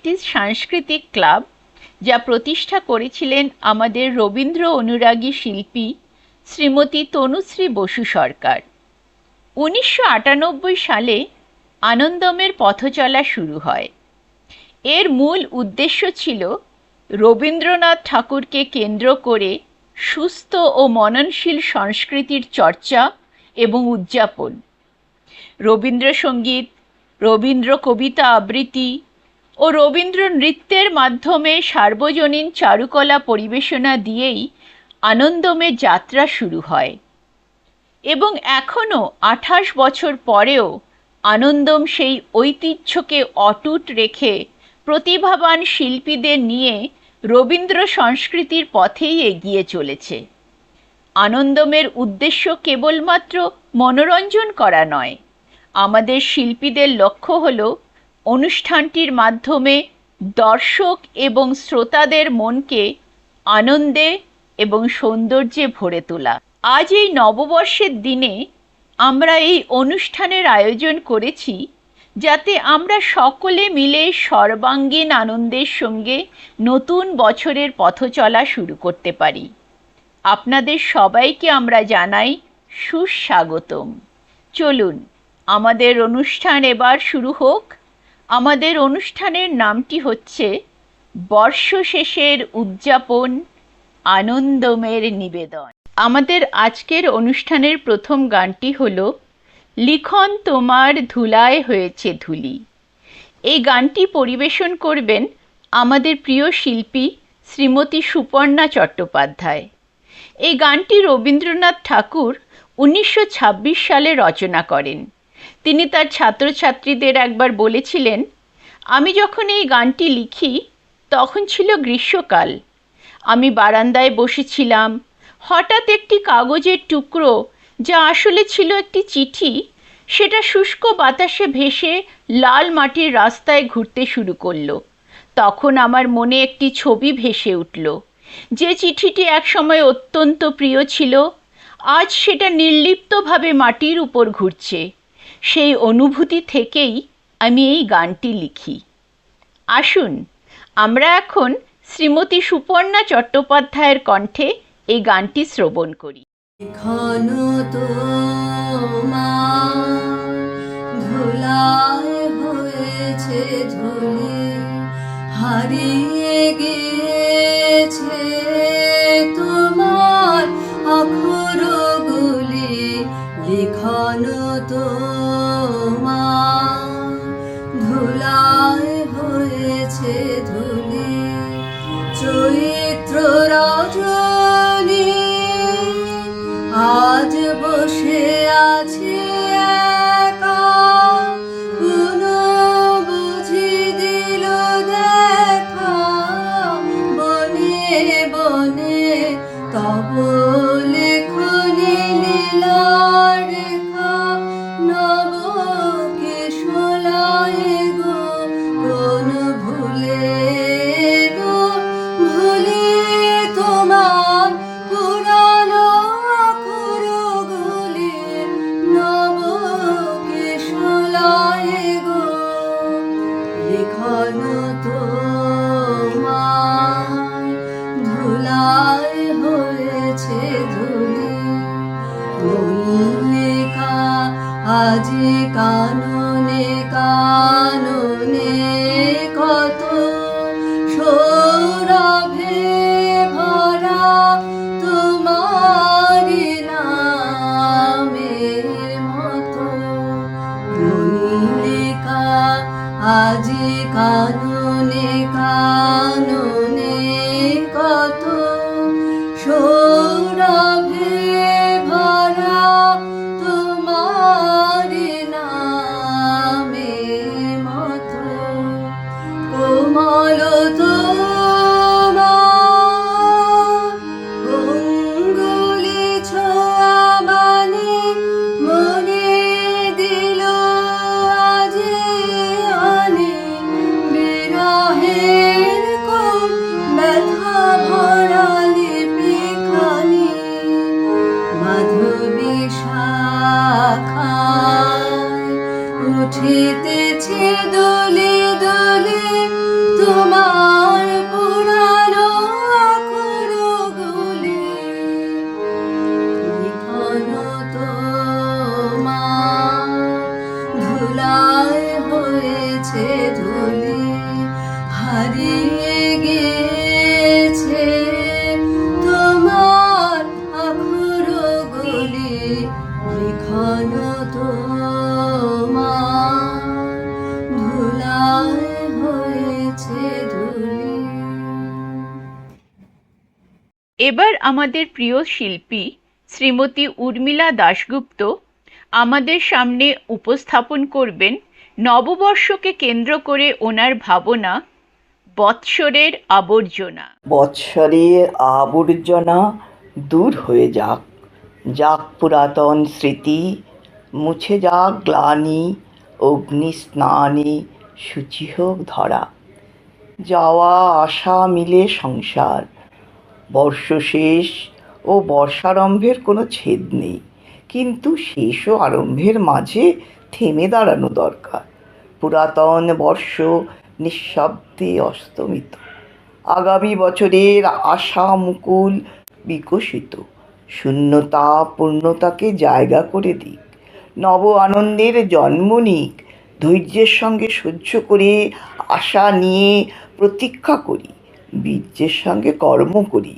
Nineties সাংস্কৃতিক club, যা প্রতিষ্ঠা করেছিলেন আমাদের রবীন্দ্র অনুরাগী শিল্পী শ্রীমতী তনুশ্রী বসু সরকার। 1998 সালে আনন্দমের পথচলা শুরু হয়। এর মূল উদ্দেশ্য ছিল রবীন্দ্রনাথ ঠাকুরকে কেন্দ্র করে সুস্থ ও মননশীল সংস্কৃতির চর্চা এবং উদযাপন। রবীন্দ্রসঙ্গীত, রবীন্দ্র কবিতা আবৃত্তি ও রবীন্দ্র নৃত্যের মাধ্যমে সার্বজনীন চারুকলা পরিবেশনা দিয়েই আনন্দমের যাত্রা শুরু হয় এবং এখনও 28 বছর পরেও আনন্দম সেই ঐতিহ্যকে অটুট রেখে প্রতিভাবান শিল্পীদের নিয়ে রবীন্দ্র সংস্কৃতির পথেই এগিয়ে চলেছে। আনন্দমের উদ্দেশ্য কেবলমাত্র মনোরঞ্জন করা নয়, আমাদের শিল্পীদের লক্ষ্য হল অনুষ্ঠানটির মাধ্যমে দর্শক এবং শ্রোতাদের মনকে আনন্দে এবং সৌন্দর্যে ভরে তোলা। আজ এই নববর্ষের দিনে আমরা এই অনুষ্ঠানের আয়োজন করেছি যাতে আমরা সকলে মিলে সর্বাঙ্গীন আনন্দের সঙ্গে নতুন বছরের পথচলা শুরু করতে পারি। আপনাদের সবাইকে আমরা জানাই সুস্বাগতম। চলুন আমাদের অনুষ্ঠান এবার শুরু হোক। আমাদের অনুষ্ঠানের নামটি হচ্ছে বর্ষ শেষের উদযাপন, আনন্দমের নিবেদন। আমাদের আজকের অনুষ্ঠানের প্রথম গানটি হল লিখন তোমার ধুলায় হয়েছে ধুলি। এই গানটি পরিবেশন করবেন আমাদের প্রিয় শিল্পী শ্রীমতী সুপর্ণা চট্টোপাধ্যায়। এই গানটি রবীন্দ্রনাথ ঠাকুর 1926 সালে রচনা করেন। তিনি তার ছাত্রছাত্রীদের একবার বলেছিলেন, আমি যখন এই গানটি লিখি তখন ছিল গ্রীষ্মকাল। আমি বারান্দায় বসেছিলাম। হঠাৎ একটি কাগজের টুকরো, যা আসলে ছিল একটি চিঠি, সেটা শুষ্ক বাতাসে ভেসে লাল মাটির রাস্তায় ঘুরতে শুরু করলো। তখন আমার মনে একটি ছবি ভেসে উঠল। যে চিঠিটি একসময় অত্যন্ত প্রিয় ছিল, আজ সেটা নির্লিপ্তভাবে মাটির উপর ঘুরছে। সেই অনুভূতি থেকেই আমি এই গানটি লিখি। আসুন আমরা এখন শ্রীমতী সুপর্ণা চট্টোপাধ্যায়ের কণ্ঠে এই গানটি শ্রবণ করি। লিখন তোমার ধুলায় হয়েছে ধুলি, হারিয়ে গেছে তোমার অক্ষরগুলি। লিখন তোমার ধুলায় হয়েছে ধুলি, চৈত্র রজনী আজ বসে আছি একা, কোনো বুঝি দিল দেখা, বনে বনে তব লেখনি লীলা রেখা, নব কেশলায় গো কোন ভুলে গো ভুলি তোমার পুরানো অক্ষরগুলি, নব কেশলায় গো লিখন তোমার ধুলায় হয়েছে ধুলি। মল্লিকা আজি কাননে কাননে কত সৌরভে ভরা, তোমারি নামের মতো। মল্লিকা আজি কাননে কাননে কত সৌরভে ভরা, তোমারি নামের মতো। কোমল তোমার অঙ্গুলি ছোঁয়া মানে মনে দিল আজি অনেক বিরহের কোন ব্যথা ভরা লিপিখানি। মাধবী শাখায় উঠিতেছে দোলে দোলে ধুলি। এবার আমাদের প্রিয় শিল্পী শ্রীমতী উর্মিলা দাশগুপ্ত আমাদের সামনে উপস্থাপন করবেন নববর্ষকে কেন্দ্র করে ওনার ভাবনা বৎসরের আবর্জনা। বৎসরের আবর্জনা দূর হয়ে যাক, যাক পুরাতন স্মৃতি, মুছে যাক গ্লানি, অগ্নি স্নানে শুচি হোক ধরা। যাওয়া আসা মিলে সংসার, বর্ষ শেষ ও বর্ষারম্ভের কোনো ছেদ নেই, কিন্তু শেষ ও আরম্ভের মাঝে থেমে দাঁড়ানো দরকার। পুরাতন বর্ষ নিঃশব্দে অস্তমিত, আগামী বছরের আশা মুকুল বিকশিত, শূন্যতা পূর্ণতাকে জায়গা করে দিক, নব আনন্দের জন্ম নিক। ধৈর্যের সঙ্গে সহ্য করে আশা নিয়ে প্রতীক্ষা করি, বীর্যের সঙ্গে কর্ম করি,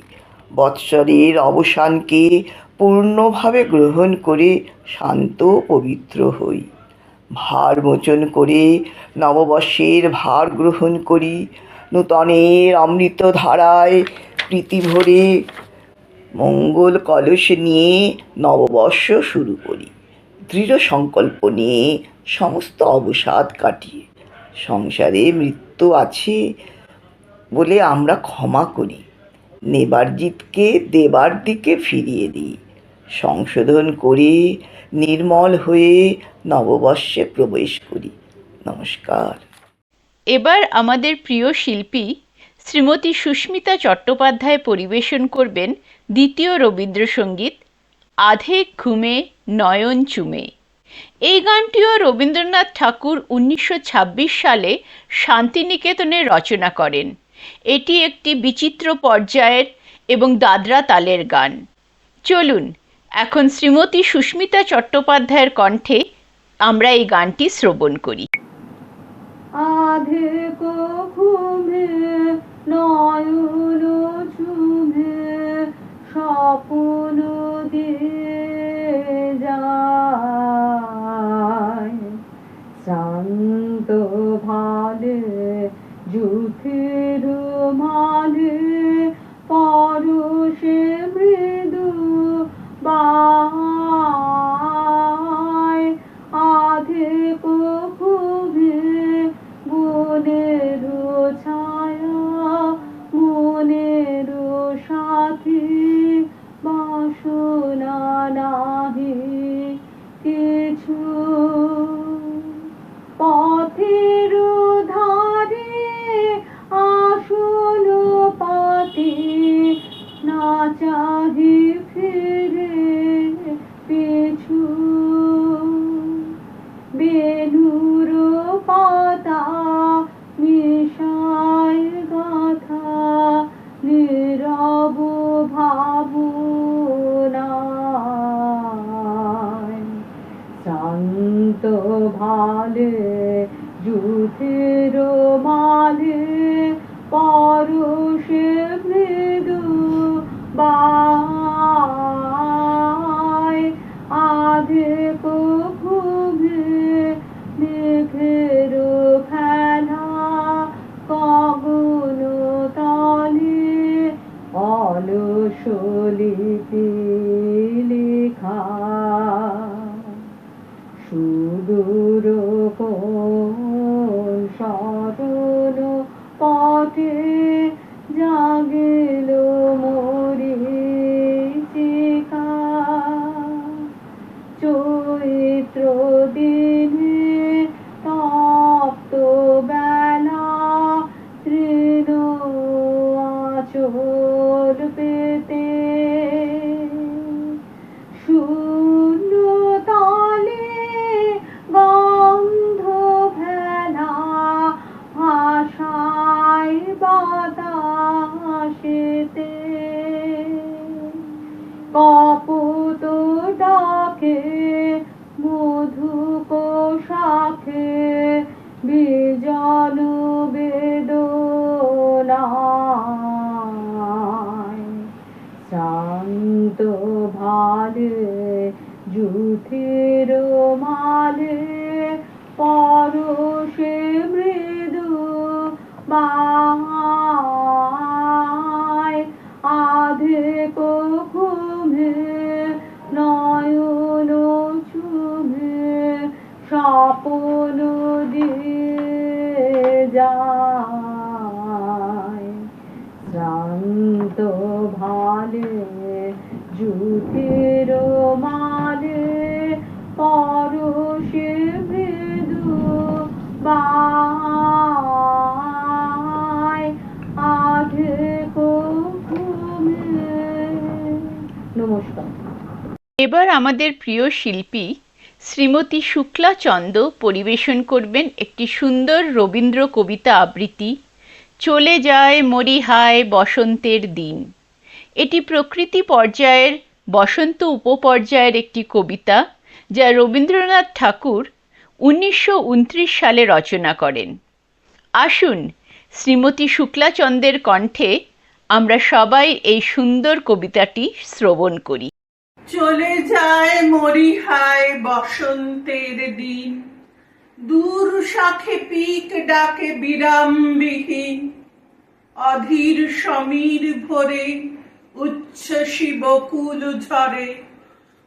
বৎসরের অবসানকে পূর্ণভাবে গ্রহণ করে শান্ত পবিত্র হই। ভার মোচন করে নববর্ষের ভার গ্রহণ করি, নূতনের অমৃত ধারায় প্রীতি ভরে মঙ্গল কলস নিয়ে নববর্ষ শুরু করি, দৃঢ় সংকল্প নিয়ে সমস্ত অবসাদ কাটিয়ে। সংসারে মৃত্যু আছে বলে আমরা ক্ষমা করি, নেবার জিতকে দেবার দিকে ফিরিয়ে দিই, সংশোধন করে নির্মল হয়ে নববর্ষে প্রবেশ করি। নমস্কার। এবার আমাদের প্রিয় শিল্পী শ্রীমতী সুস্মিতা চট্টোপাধ্যায় পরিবেশন করবেন দ্বিতীয় রবীন্দ্রসঙ্গীত আধে ঘুমে নয়ন চুমে। এই গানটিও রবীন্দ্রনাথ ঠাকুর 1926 সালে শান্তিনিকেতনে রচনা করেন। এটি একটি বিচিত্র পর্যায়ের এবং দাদরা তালের গান। চলুন এখন শ্রীমতী সুস্মিতা চট্টোপাধ্যায়ের কণ্ঠে আমরা এই গানটি শ্রবণ করি। আধে ঘুমে নয়ন চুমে স্বপ্ন দিয়ে যায়, শান্ত ভালে যুথের মালে পরশে মৃদু বায়। আধে ঘুমে বনের ছায়া মনের সাথী, বাসনা নাহি কিছু, পথের ধারে আসন পাতি না চাহি ফিরে পিছু। বেলুর পাতা মিশায় গাথা নীরব ভাবনায়, শান্ত ভালে যুথের মালে পরশে মৃদু বায়। আধে ঘুমে মেঘের খেলা গগন তলে অলস লিপি লেখা, সুদূর কোন স্মরণ পথে জাগিল মরীচিকা। চৈত্র দিনে তপ্ত বেলা তৃণ আঁচল পেতে, শূন্য তালে গন্ধ ভেলা ভাষায় বাতাসেতে। কপোত ডাকে মধুক শাখে বিজন বেদনায়, শান্ত ভালে যুথের মালে পরশে মৃদু বায়। এবার আমাদের প্রিয় শিল্পী শ্রীমতী শুক্লা চন্দ পরিবেশন করবেন একটি সুন্দর রবীন্দ্র কবিতা আবৃত্তি চলে যায় মরিহায় বসন্তের দিন। এটি প্রকৃতি পর্যায়ের বসন্ত উপপর্যায়ের একটি কবিতা যা রবীন্দ্রনাথ ঠাকুর 1929 সালে রচনা করেন। আসুন শ্রীমতী শুক্লা চন্দের কণ্ঠে আমরা সবাই এই সুন্দর কবিতাটি শ্রবণ করি। চলে যায় মরিহায় বসন্তের দিন, দূর শাখে পিক ডাকে বিরামবিহীন, অধীর সমীর ভরে উচ্ছ্বসী বকুল ঝরে,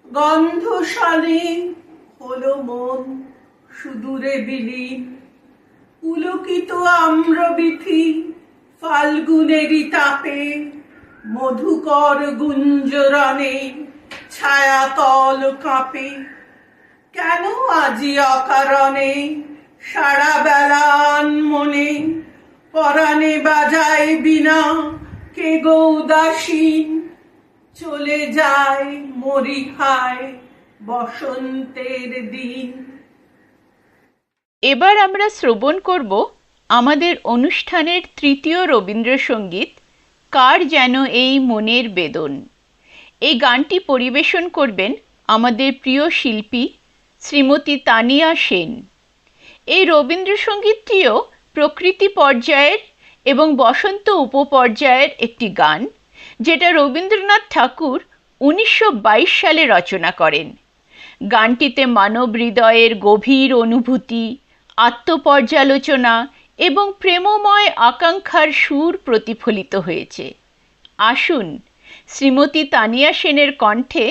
গন্ধ শানে হলো মন সুদূরে বিলীন, পুলকিত আম্রবিথি ফাল্গুনেরই তাপে, মধুকর গুঞ্জরণে ছায়াতল কাঁপে, কেন আজি অকারণে সারা বেলান মনে, পরাণে বাজায় বিনা কে গো উদাসীন, চলে যায় মরিহায় বসন্তের দিন। এবার আমরা শ্রবণ করব আমাদের অনুষ্ঠানের তৃতীয় রবীন্দ্রসঙ্গীত কার যেন এই মনের বেদন। এই গানটি পরিবেশন করবেন আমাদের প্রিয় শিল্পী শ্রীমতী তানিয়া সেন। এই রবীন্দ্রসঙ্গীতটিও প্রকৃতি পর্যায়ের এবং বসন্ত উপপর্যায়ের একটি গান, যেটা রবীন্দ্রনাথ ঠাকুর 1922 সালে রচনা করেন। গানটিতে মানব হৃদয়ের গভীর অনুভূতি, আত্মপর্যালোচনা এবং প্রেমময় আকাঙ্ক্ষার সুর প্রতিফলিত হয়েছে। আসুন শ্রীমতী তানিয়া সেনের কণ্ঠে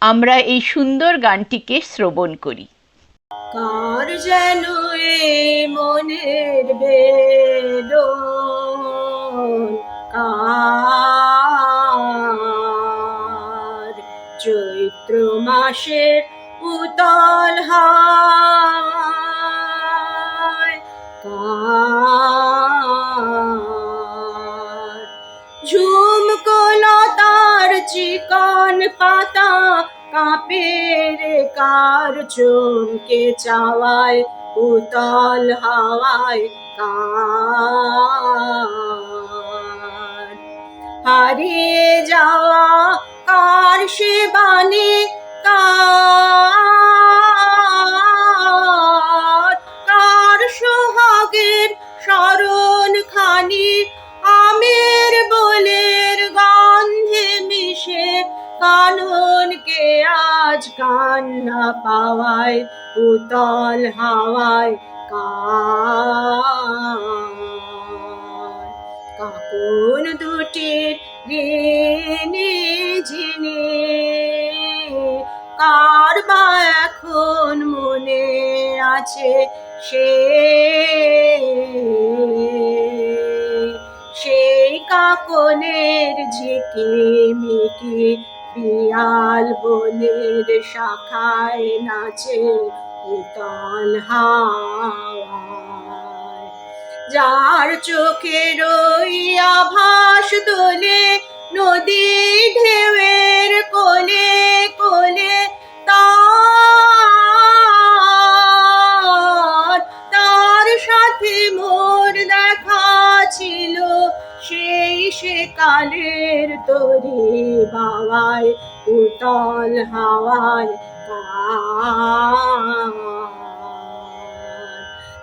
আমরা এই সুন্দর গানটিকে শ্রবণ করি। কার যেন এই মনের বেদন, কার চৈত্র মাসের উতল হাওয়ায়, কার ঝুমকো লতার চিকন পাতা কাঁপে রে, কার চমকে চাওয়ায় উতল হাওয়ায়, কার হারিয়ে যাওয়া কার সে বাণী, কার সোহাগের স্মরণ খানি, আমের বোলের গন্ধে মিশে কাননকে আজ কান্না পাওয়ায় উতল হাওয়ায়, কাপন দুটির ঋণে ঝিনে, কার বা এখন মনে আছে সেই কাকনের ঝিকিমিকি পিয়াল বনের শাখায় নাচে উতল হাওয়ায়, যার চোখের ওই আভাস দোলে নদী ঢেউয়ের কোলে কোলে, তার সাথে মোর দেখা ছিল সেই সে কালের তরি বাওয়ায় উতল হাওয়ায়,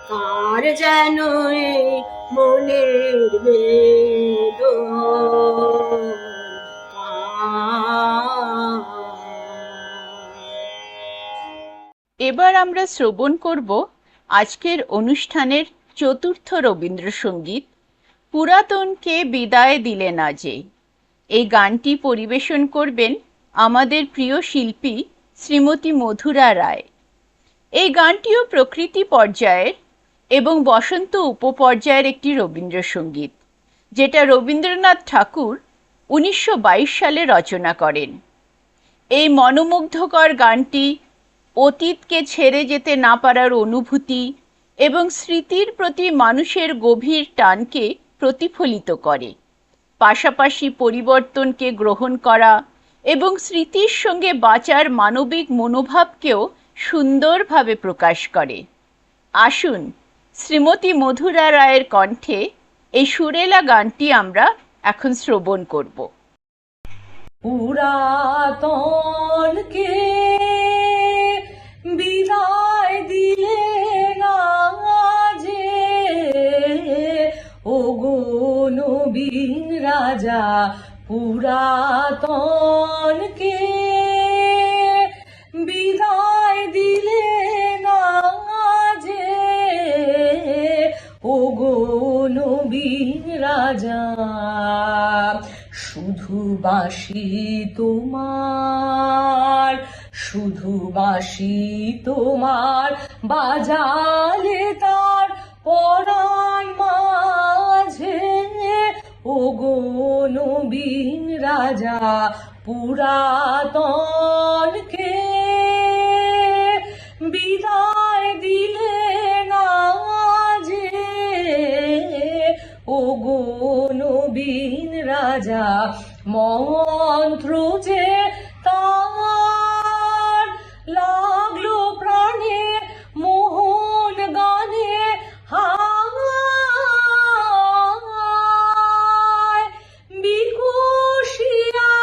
কার যেন এই মনের বেদন, এবার আমরা শ্রবণ করব আজকের অনুষ্ঠানের চতুর্থ রবীন্দ্রসঙ্গীত পুরাতনকে বিদায় দিলে না যে। এই গানটি পরিবেশন করবেন আমাদের প্রিয় শিল্পী শ্রীমতী মধুরা রায়। এই গানটিও প্রকৃতি পর্যায়ের এবং বসন্ত উপপর্যায়ের একটি রবীন্দ্রসঙ্গীত, যেটা রবীন্দ্রনাথ ঠাকুর 1922 সালে রচনা করেন। এই মনোমুগ্ধকর গানটি অতীতকে ছেড়ে যেতে না পারার অনুভূতি এবং স্মৃতির প্রতি মানুষের গভীর টানকে প্রতিফলিত করে, পাশাপাশি পরিবর্তনকে গ্রহণ করা এবং স্মৃতির সঙ্গে বাঁচার মানবিক মনোভাবকেও সুন্দরভাবে প্রকাশ করে। আসুন শ্রীমতী মধুরা রায়ের কণ্ঠে এই সুরেলা গানটি আমরা এখন শ্রবণ করব। পুরাতনকে বিদায় দিলে না যে, ওগো নবীন রাজা পুরাতনকে বিদায় দিলে না যে, ওগো নবীন রাজা। শুধু বাঁশি তোমার, শুধু বাঁশি তোমার বাজালে তার পরাণ মাঝে, ওগো নবীন রাজা পুরাতনকে বিদায় দিলে না যে, ওগো নবীন রাজা। মন্ত্র যে তার লাগলো প্রাণে মোহন গানে, হায় বিকশিয়া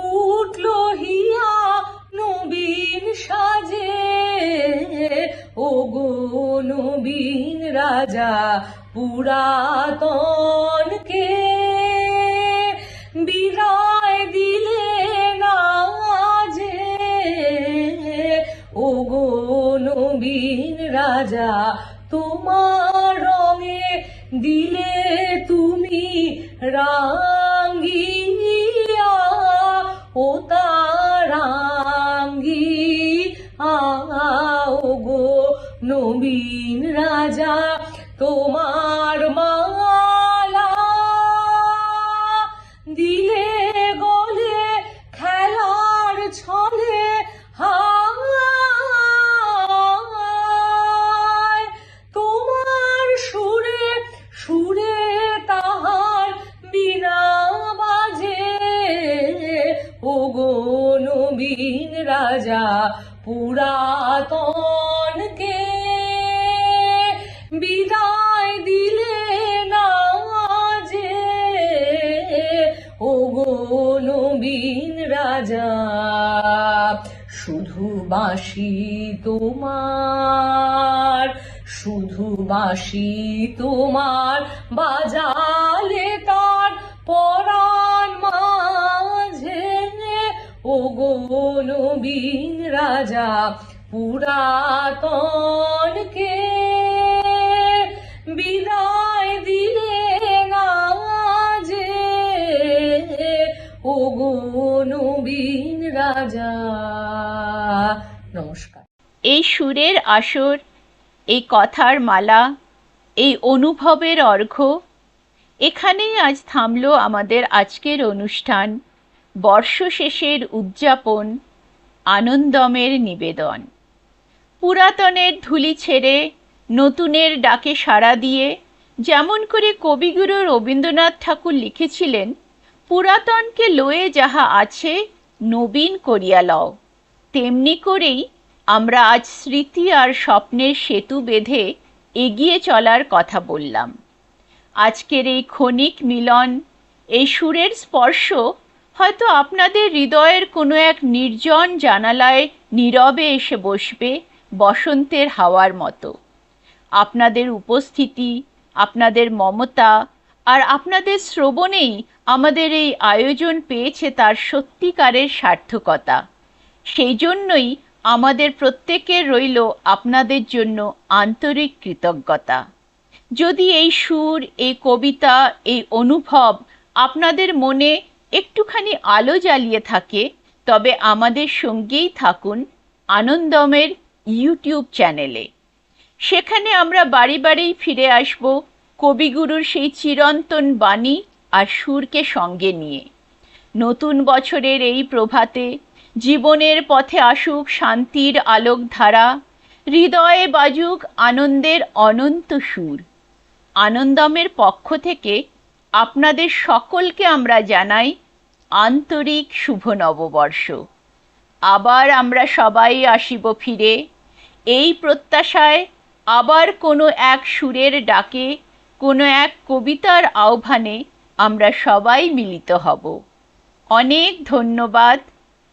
উঠল হিয়া নবীন সাজে, ওগো নবীন রাজা পুরাতনকে বিদায় দিলে না যে, ওগো নবীন রাজা। তোমার রঙে দিলে তুমি রাঙ্গিয়া, ও তারাঙ্গি ওগো নবীন রাজা। তোমার মালা দিলে গলে খেলার ছলে, হায় তোমার সুরে সুরে তাহার বিনা বাজে, ওগো নবীন রাজা পুরাতনকে বিদায় দিলে না যে, ওগো নবীন রাজা। শুধু বাঁশি তোমার, শুধু বাঁশি তোমার বাজালে তার পরাণ মাঝে, ওগো নবীন রাজা পুরাতনকে বিদায় দিলে না যে, ওগো নবীন রাজা। নমস্কার। এই সুরের আসর, এই কথার মালা, এই অনুভবের অর্ঘ্য, এখানেই আজ থামল আমাদের আজকের অনুষ্ঠান। বর্ষশেষের উদযাপন, আনন্দমের নিবেদন। পুরাতনের ধুলি ছেড়ে নতুনের ডাকে সাড়া দিয়ে, যেমন করে কবিগুরু রবীন্দ্রনাথ ঠাকুর লিখেছিলেন, পুরাতনকে লয়ে যাহা আছে নবীন করিয়া লও, তেমনি করেই আমরা আজ স্মৃতি আর স্বপ্নের সেতু বেঁধে এগিয়ে চলার কথা বললাম। আজকের এই ক্ষণিক মিলন, এই সুরের স্পর্শ হয়তো আপনাদের হৃদয়ের কোনো এক নির্জন জানালায় নীরবে এসে বসবে বসন্তের হাওয়ার মতো। আপনাদের উপস্থিতি, আপনাদের মমতা আর আপনাদের শ্রবণেই আমাদের এই আয়োজন পেয়েছে তার সত্যিকারের সার্থকতা। সেই জন্যই আমাদের প্রত্যেকের রইল আপনাদের জন্য আন্তরিক কৃতজ্ঞতা। যদি এই সুর, এই কবিতা, এই অনুভব আপনাদের মনে একটুখানি আলো জ্বালিয়ে থাকে, তবে আমাদের সঙ্গেই থাকুন আনন্দমের ইউটিউব চ্যানেলে। সেখানে আমরা বাড়ি বাড়ি ফিরে আসব কবিগুরুর সেই চিরন্তন বাণী আর সুরকে সঙ্গে নিয়ে। নতুন বছরের এই প্রভাতে জীবনের পথে আসুক শান্তির আলোকধারা, হৃদয়ে বাজুক আনন্দের অনন্ত সুর। আনন্দমের পক্ষ থেকে আপনাদের সকলকে আমরা জানাই আন্তরিক শুভ নববর্ষ। আবার আমরা সবাই আসিব ফিরে, এই প্রত্যাশায় আবার কোনো এক সুরের ডাকে, কোনো এক কবিতার আহ্বানে আমরা সবাই মিলিত হব। অনেক ধন্যবাদ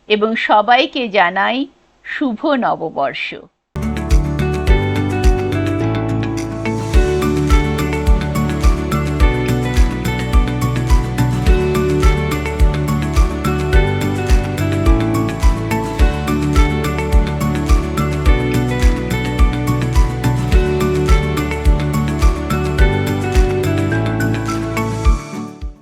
এবং সবাইকে জানাই শুভ নববর্ষ।